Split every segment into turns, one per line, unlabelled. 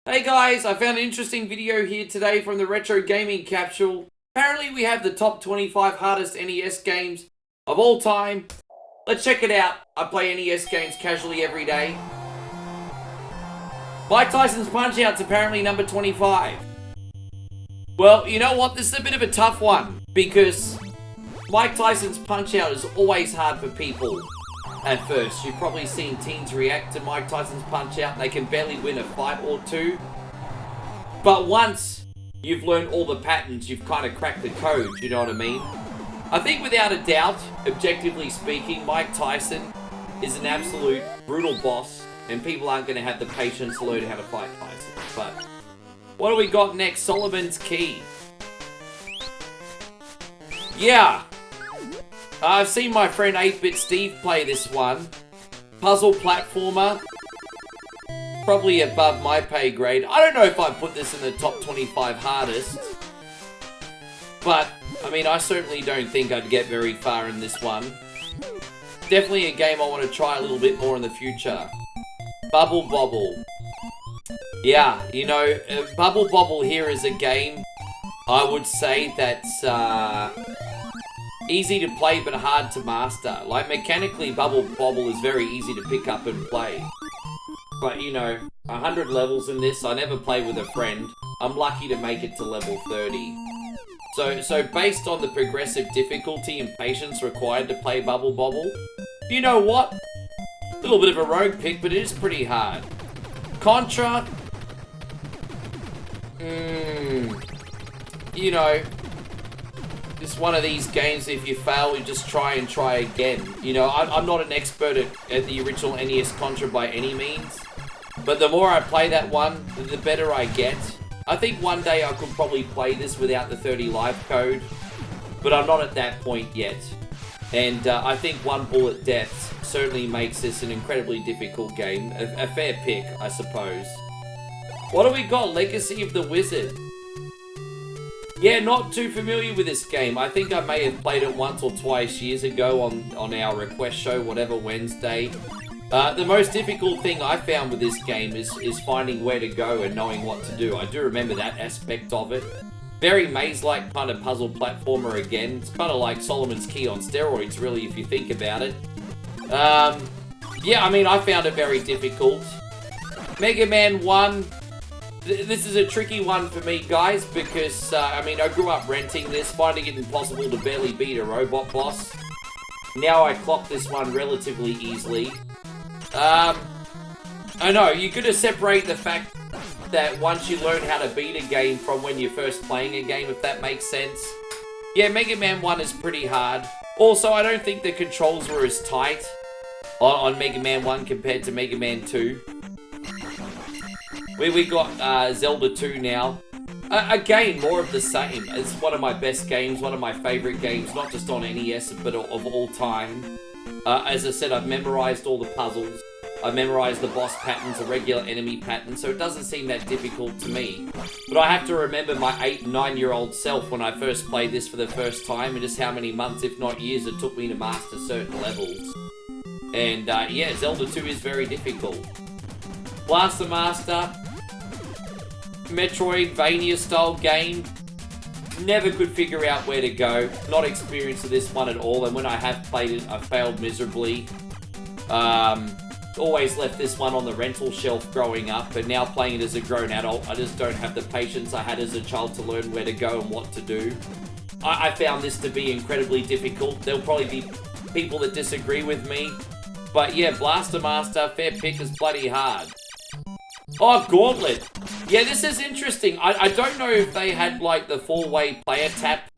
Hey guys, I found an interesting video here today from the Retro Gaming Capsule. Apparently we have the top 25 hardest NES games of all time. Let's check it out. I play NES games casually every day. Mike Tyson's Punch-Out's apparently number 25. Well, you know what? This is a bit of a tough one because Mike Tyson's Punch-Out is always hard for people. At first, you've probably seen teens react to Mike Tyson's Punch-Out. They can barely win a fight or two. But once you've learned all the patterns, you've kind of cracked the code, you know what I mean? I think without a doubt, objectively speaking, Mike Tyson is an absolute brutal boss, and people aren't going to have the patience to learn how to fight Tyson. But what do we got next? Solomon's Key. Yeah. I've seen my friend 8-Bit Steve play this one. Puzzle platformer. Probably above my pay grade. I don't know if I'd put this in the top 25 hardest. But, I mean, I certainly don't think I'd get very far in this one. Definitely a game I want to try a little bit more in the future. Bubble Bobble. Yeah, you know, Bubble Bobble here is a game I would say that's easy to play but hard to master. Like, mechanically, Bubble Bobble is very easy to pick up and play. But, you know, 100 levels in this, I never play with a friend. I'm lucky to make it to level 30. So based on the progressive difficulty and patience required to play Bubble Bobble, you know what? A little bit of a rogue pick, but it is pretty hard. Contra. You know, it's one of these games, if you fail, you just try again. You know, I'm not an expert at the original NES Contra by any means. But the more I play that one, the better I get. I think one day I could probably play this without the 30 life code. But I'm not at that point yet. And I think One Bullet Deaths certainly makes this an incredibly difficult game. A fair pick, I suppose. What do we got? Legacy of the Wizard. Yeah, not too familiar with this game. I think I may have played it once or twice years ago on our request show, whatever Wednesday. The most difficult thing I found with this game is finding where to go and knowing what to do. I do remember that aspect of it. Very maze-like kind of puzzle platformer again. It's kind of like Solomon's Key on steroids, really, if you think about it. Yeah, I mean, I found it very difficult. Mega Man 1... This is a tricky one for me, guys, because, I mean, I grew up renting this, finding it impossible to barely beat a robot boss. Now I clock this one relatively easily. I know, you gotta separate the fact that once you learn how to beat a game from when you're first playing a game, if that makes sense. Yeah, Mega Man 1 is pretty hard. Also, I don't think the controls were as tight on Mega Man 1 compared to Mega Man 2. We got Zelda 2 now. Again, more of the same. It's one of my best games, one of my favorite games, not just on NES, but of all time. As I said, I've memorized all the puzzles. I've memorized the boss patterns, the regular enemy patterns, so it doesn't seem that difficult to me. But I have to remember my 8- and 9-year-old self when I first played this for the first time, and just how many months, if not years, it took me to master certain levels. And yeah, Zelda 2 is very difficult. Blaster Master, Metroidvania style game. Never could figure out where to go. Not experienced with this one at all, and when I have played it, I failed miserably. Always left this one on the rental shelf growing up, but now playing it as a grown adult, I just don't have the patience I had as a child to learn where to go and what to do. I found this to be incredibly difficult. There'll probably be people that disagree with me, but yeah, Blaster Master, fair pick, is bloody hard. Oh, Gauntlet. Yeah, this is interesting. I don't know if they had, like, the 4-way player tap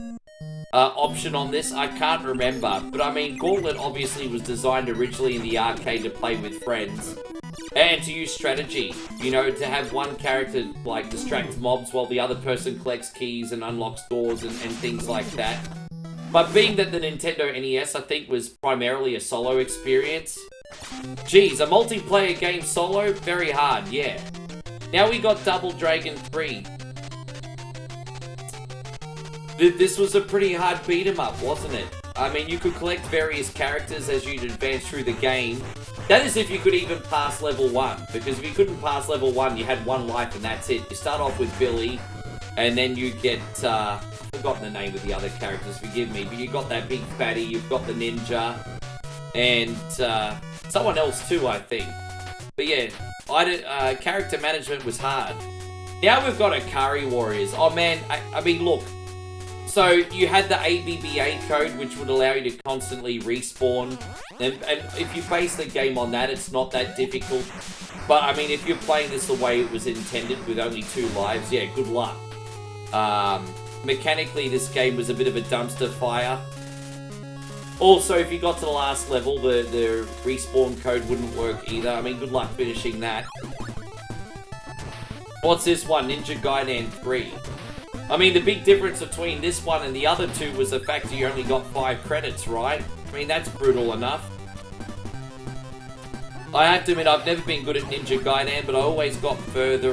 option on this. I can't remember. But, I mean, Gauntlet obviously was designed originally in the arcade to play with friends. And to use strategy. You know, to have one character, like, distract mobs while the other person collects keys and unlocks doors and things like that. But being that the Nintendo NES, I think, was primarily a solo experience... Geez, a multiplayer game solo? Very hard, yeah. Now we got Double Dragon 3. This was a pretty hard beat 'em up, wasn't it? I mean, you could collect various characters as you'd advance through the game, That is if you could even pass level 1. Because if you couldn't pass level 1, you had 1 life and that's it. You start off with Billy, and then you get, I've forgotten the name of the other characters, forgive me, but you got that big fatty, you've got the ninja, and someone else too, I think. But yeah, character management was hard. Now we've got Aari Warriors. Oh man, I mean, look. So you had the ABBA code, which would allow you to constantly respawn. And if you base the game on that, it's not that difficult. But I mean, if you're playing this the way it was intended with only 2 lives, yeah, good luck. Mechanically, this game was a bit of a dumpster fire. Also, if you got to the last level, the respawn code wouldn't work either. I mean, good luck finishing that. What's this one? Ninja Gaiden 3. I mean, the big difference between this one and the other 2 was the fact that you only got 5 credits, right? I mean, that's brutal enough. I have to admit, I've never been good at Ninja Gaiden, but I always got further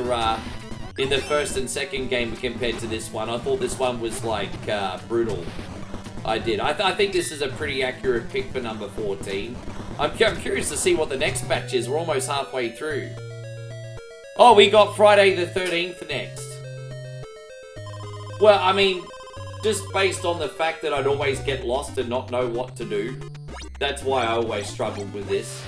in the first and second game compared to this one. I thought this one was, like, brutal. I did. I think this is a pretty accurate pick for number 14. I'm curious to see what the next batch is. We're almost halfway through. Oh, we got Friday the 13th next. Well, I mean, just based on the fact that I'd always get lost and not know what to do. That's why I always struggled with this.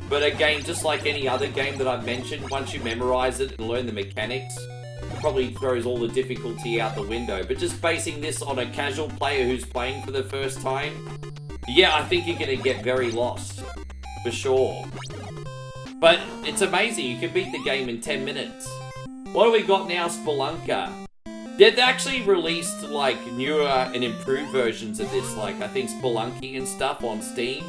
But again, just like any other game that I've mentioned, once you memorize it and learn the mechanics, it probably throws all the difficulty out the window. But just basing this on a casual player who's playing for the first time, yeah, I think you're going to get very lost. For sure. But it's amazing, you can beat the game in 10 minutes. What do we got now? Spelunka. They've actually released, like, newer and improved versions of this, like, I think Spelunky and stuff on Steam.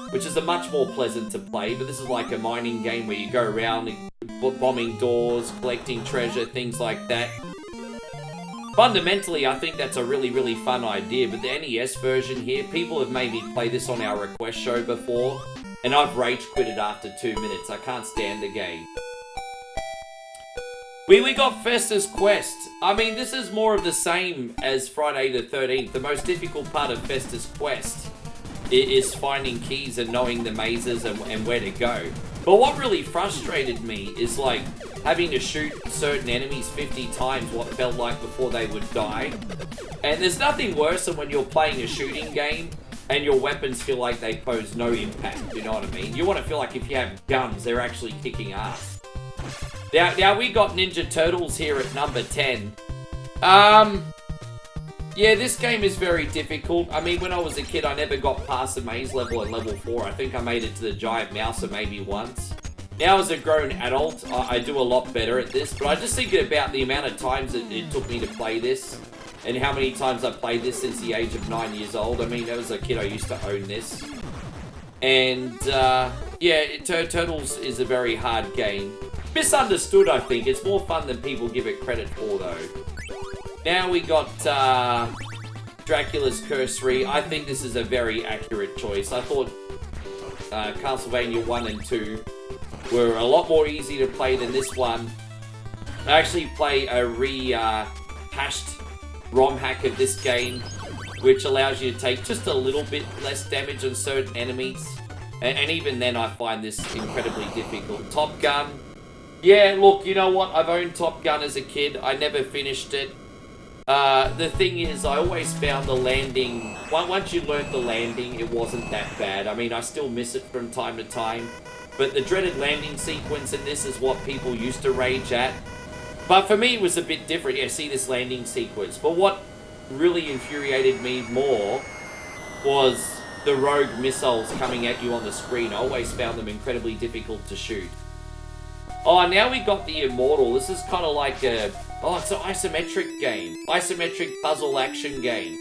Which is a much more pleasant to play, but this is like a mining game where you go around bombing doors, collecting treasure, things like that. Fundamentally, I think that's a really, really fun idea, but the NES version here, people have made me play this on our request show before, and I've rage quitted after 2 minutes. I can't stand the game. We got Fesas Quest. I mean, this is more of the same as Friday the 13th. The most difficult part of Fesas Quest is finding keys and knowing the mazes and where to go. But what really frustrated me is, like, having to shoot certain enemies 50 times what felt like before they would die. And there's nothing worse than when you're playing a shooting game and your weapons feel like they pose no impact, you know what I mean? You want to feel like if you have guns, they're actually kicking ass. Now we got Ninja Turtles here at number 10. Yeah, this game is very difficult. I mean, when I was a kid, I never got past the maze level at level 4. I think I made it to the giant mouse maybe once. Now as a grown adult, I do a lot better at this, but I just think about the amount of times it took me to play this, and how many times I've played this since the age of 9 years old. I mean, as a kid, I used to own this. And, yeah, Turtles is a very hard game. Misunderstood, I think. It's more fun than people give it credit for, though. Now we got Dracula's Cursory. I think this is a very accurate choice. I thought Castlevania 1 and 2 were a lot more easy to play than this one. I actually play a rehashed ROM hack of this game, which allows you to take just a little bit less damage on certain enemies. And even then, I find this incredibly difficult. Top Gun. Yeah, look, you know what? I've owned Top Gun as a kid. I never finished it. The thing is, I always found the landing... Once you learned the landing, it wasn't that bad. I mean, I still miss it from time to time. But the dreaded landing sequence in this is what people used to rage at. But for me, it was a bit different. Yeah, see this landing sequence. But what really infuriated me more was the rogue missiles coming at you on the screen. I always found them incredibly difficult to shoot. Oh, now we got the Immortal. This is kind of like a... Oh, it's an isometric game. Isometric puzzle action game.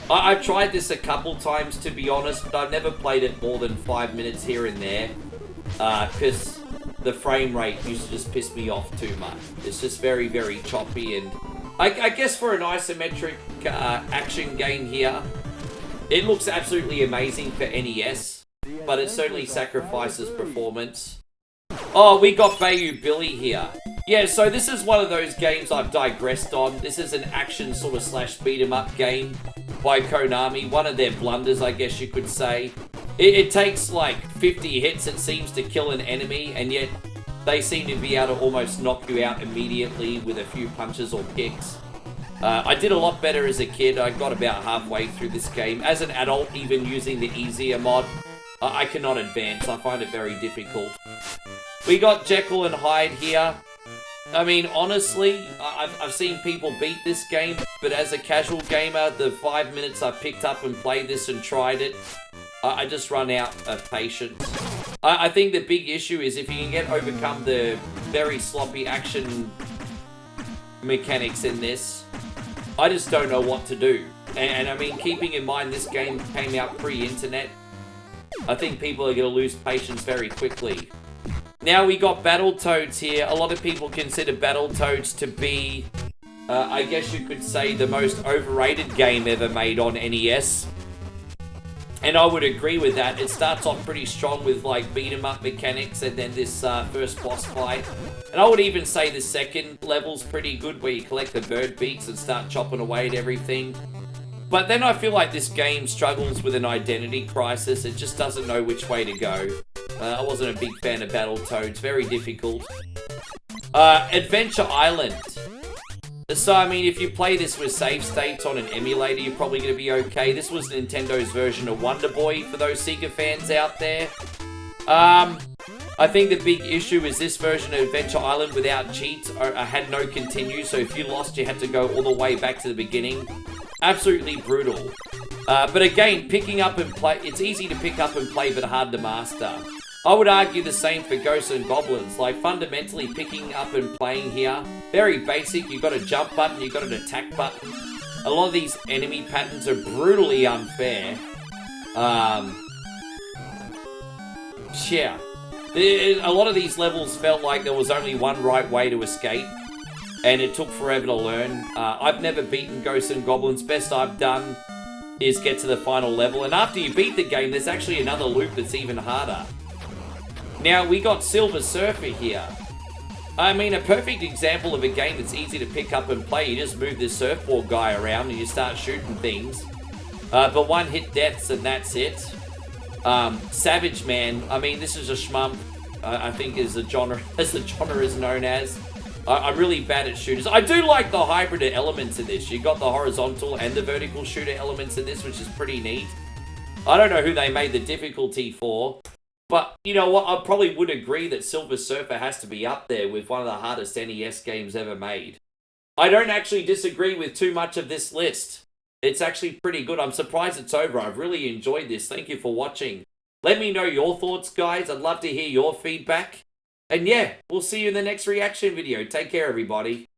I've tried this a couple times, to be honest, but I've never played it more than 5 minutes here and there. Because the frame rate used to just piss me off too much. It's just very, very choppy, and... I guess for an isometric action game here, it looks absolutely amazing for NES. But it certainly sacrifices performance. Oh, we got Bayou Billy here. Yeah, so this is one of those games I've digressed on. This is an action sort of slash beat 'em up game by Konami. One of their blunders, I guess you could say. It takes like 50 hits, it seems, to kill an enemy, and yet they seem to be able to almost knock you out immediately with a few punches or kicks. I did a lot better as a kid. I got about halfway through this game. As an adult, even using the easier mod, I cannot advance. I find it very difficult. We got Jackal and Hyde here. I mean, honestly, I've seen people beat this game, but as a casual gamer, the 5 minutes I picked up and played this and tried it, I just run out of patience. I think the big issue is if you can overcome the very sloppy action mechanics in this, I just don't know what to do. And I mean, keeping in mind this game came out pre-internet, I think people are going to lose patience very quickly. Now we got Battletoads here. A lot of people consider Battletoads to be, I guess you could say, the most overrated game ever made on NES. And I would agree with that. It starts off pretty strong with like beat 'em up mechanics and then this first boss fight. And I would even say the second level's pretty good where you collect the bird beaks and start chopping away at everything. But then I feel like this game struggles with an identity crisis. It just doesn't know which way to go. I wasn't a big fan of Battletoads. Very difficult. Adventure Island. So, I mean, if you play this with save states on an emulator, you're probably going to be okay. This was Nintendo's version of Wonder Boy for those Sega fans out there. I think the big issue is this version of Adventure Island without cheats had no continue, so if you lost, you had to go all the way back to the beginning. Absolutely brutal. But again, picking up and play, it's easy to pick up and play, but hard to master. I would argue the same for Ghosts and Goblins. Like, fundamentally, picking up and playing here, very basic. You've got a jump button, you've got an attack button. A lot of these enemy patterns are brutally unfair. Yeah. A lot of these levels felt like there was only one right way to escape, and it took forever to learn. I've never beaten Ghosts and Goblins. Best I've done is get to the final level, and after you beat the game, there's actually another loop that's even harder. Now, we got Silver Surfer here. I mean, a perfect example of a game that's easy to pick up and play. You just move this surfboard guy around and you start shooting things. But one-hit deaths and that's it. Savage Man, I mean, this is a shmump, I think as the genre is known as. I'm really bad at shooters. I do like the hybrid elements in this. You got the horizontal and the vertical shooter elements in this, which is pretty neat. I don't know who they made the difficulty for. But, you know what, I probably would agree that Silver Surfer has to be up there with one of the hardest NES games ever made. I don't actually disagree with too much of this list. It's actually pretty good. I'm surprised it's over. I've really enjoyed this. Thank you for watching. Let me know your thoughts, guys. I'd love to hear your feedback. And yeah, we'll see you in the next reaction video. Take care, everybody.